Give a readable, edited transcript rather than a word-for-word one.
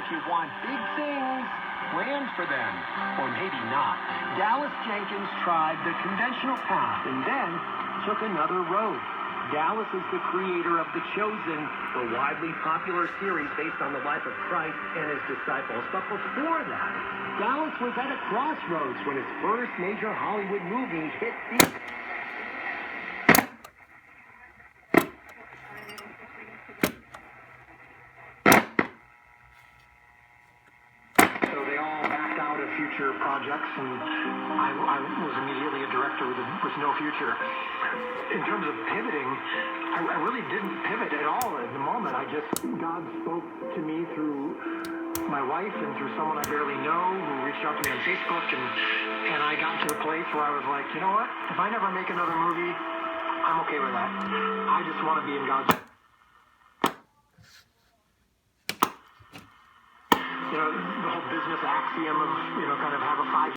if you want big things planned for them, or maybe not. Dallas Jenkins tried the conventional path and then took another road. Dallas is the creator of The Chosen, the widely popular series based on the life of Christ and his disciples. But before that, Dallas was at a crossroads when his first major Hollywood movie hit theaters. Future projects, and I was immediately a director with no future. In terms of pivoting, I really didn't pivot at all at the moment. God spoke to me through my wife and through someone I barely know who reached out to me on Facebook, and I got to the place where I was like, you know what? If I never make another movie, I'm okay with that. I just want to be in God's. The whole business axiom of, kind of have a 5